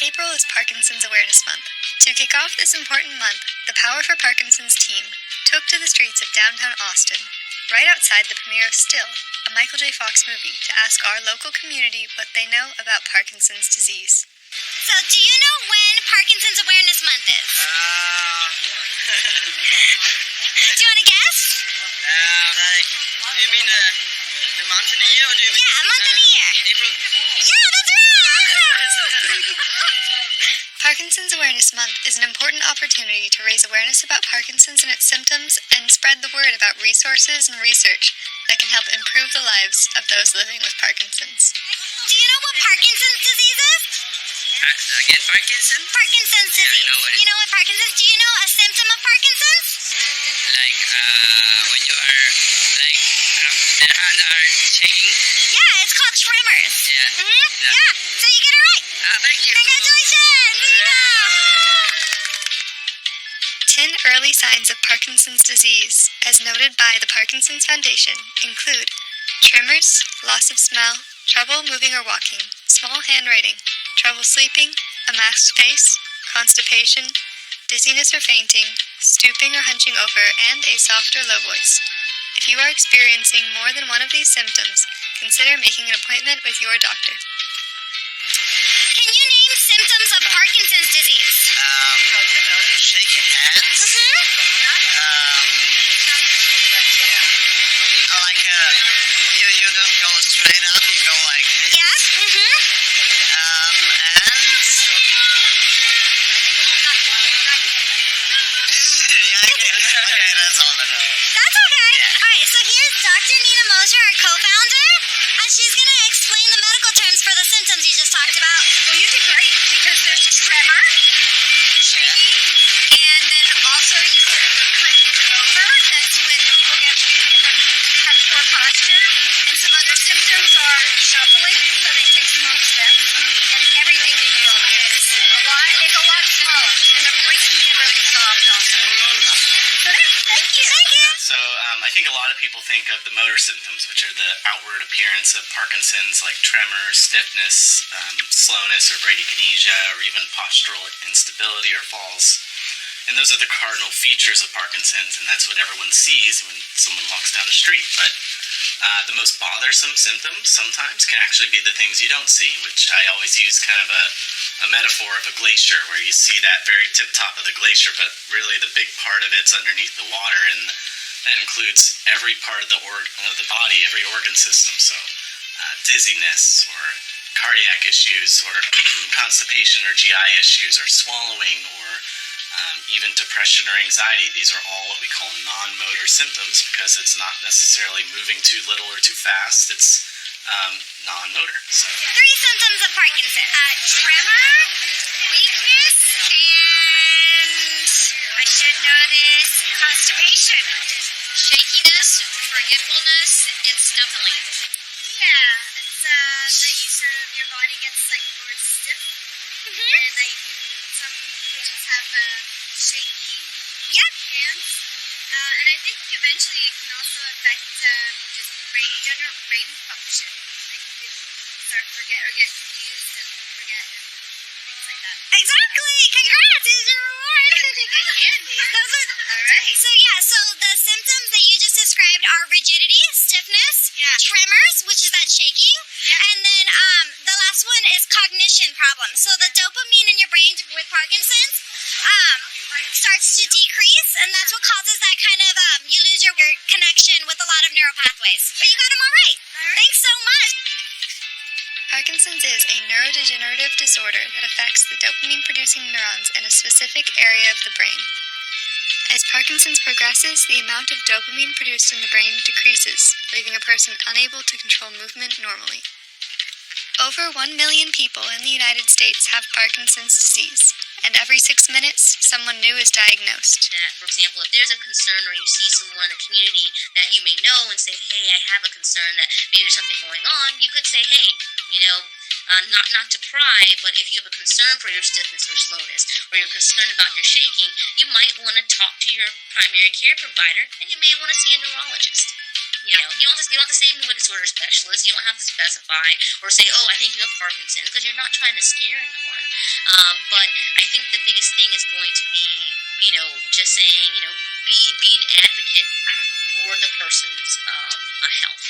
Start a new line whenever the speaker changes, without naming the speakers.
April is Parkinson's Awareness Month. To kick off this important month, the Power for Parkinson's team took to the streets of downtown Austin, right outside the premiere of Still, a Michael J. Fox movie, to ask our local community what they know about Parkinson's disease.
So, do you know when Parkinson's Awareness Month is? Do you want to guess?
You mean the month and the year, or do you mean?
Yeah, a month and a year.
April?
Yeah, that's right!
Parkinson's Awareness Month is an important opportunity to raise awareness about Parkinson's and its symptoms and spread the word about resources and research that can help improve the lives of those living with Parkinson's.
Do you know what Parkinson's disease is?
Again, Parkinson?
Parkinson's disease.
Yeah, I know what it is.
You know what Parkinson's? Do you know a symptom of Parkinson's?
Like, when you are, like, the hands are shaking?
Yeah, it's called tremors.
Yeah.
Yeah, so you get it right.
Thank you.
Congratulations! There you go.
10 early signs of Parkinson's disease, as noted by the Parkinson's Foundation, include tremors, loss of smell, trouble moving or walking, small handwriting, trouble sleeping, a masked face, constipation, dizziness or fainting, stooping or hunching over, and a soft or low voice. If you are experiencing more than one of these symptoms, consider making an appointment with your doctor.
Can you name symptoms of Parkinson's disease?
Shaking hands. Like, you don't go straight up, you go like this.
Yeah?
Okay, that's all I know.
That's okay. Alright, so here's Dr. Nina Mosher, our co-founder, and she's going to explain the medical terms for the symptoms you just talked about.
Well, you did great because there's tremor, shaking, and then also you can hunch over. That's when people get weak and then you have poor posture. And some other symptoms are shuffling, so they take small steps. And everything they do is a lot slower, and the voice can get really soft also. So there, thank you.
Thank you.
So I think a lot of people think of the motor symptoms, which are the outward appearance of Parkinson's, like tremor, stiffness, slowness or bradykinesia, or even postural instability or falls. And those are the cardinal features of Parkinson's, and that's what everyone sees when someone walks down the street. But the most bothersome symptoms sometimes can actually be the things you don't see, which I always use kind of a metaphor of a glacier, where you see that very tip top of the glacier, but really the big part of it's underneath the water, and that includes every part of the body, every organ system. So dizziness or cardiac issues or constipation or GI issues or swallowing or even depression or anxiety. These are all what we call non-motor symptoms because it's not necessarily moving too little or too fast. It's non-motor. So.
3 symptoms of Parkinson.
Tremor, weakness, and I should know this, constipation, shakiness, forgetfulness, and stumbling. Yeah, it's that you sort of, your body gets like more stiff, and like some patients have shaky hands, and I think eventually it can also affect just general brain function. Like you can start forget or get confused and forget and things like that.
Exactly. Congrats. Here's your reward.
Candy. All right.
So the symptoms that you just described are rigidity, stiffness, tremors, which is that shaking, and then the last one is cognition problems. So the dopamine in your brain with Parkinson's starts to decrease, and that's what causes that kind of you lose your connection with a lot of neural pathways. But you got them all right. Thanks so much.
Parkinson's is a neurodegenerative disorder that affects the dopamine-producing neurons in a specific area of the brain. As Parkinson's progresses, the amount of dopamine produced in the brain decreases, leaving a person unable to control movement normally. Over 1 million people in the United States have Parkinson's disease, and every 6 minutes, someone new is diagnosed.
That, for example, if there's a concern or you see someone in the community that you may know and say, hey, I have a concern that maybe there's something going on, you could say, hey, not to pry, but if you have a concern for your stiffness or slowness, or you're concerned about your shaking, you might want to talk to your primary care provider, and you may want to see a neurologist. You know, you don't have to say movement disorder specialist. You don't have to specify or say, oh, I think you have Parkinson's, because you're not trying to scare anyone. But I think the biggest thing is going to be, just saying, be an advocate for the person's health.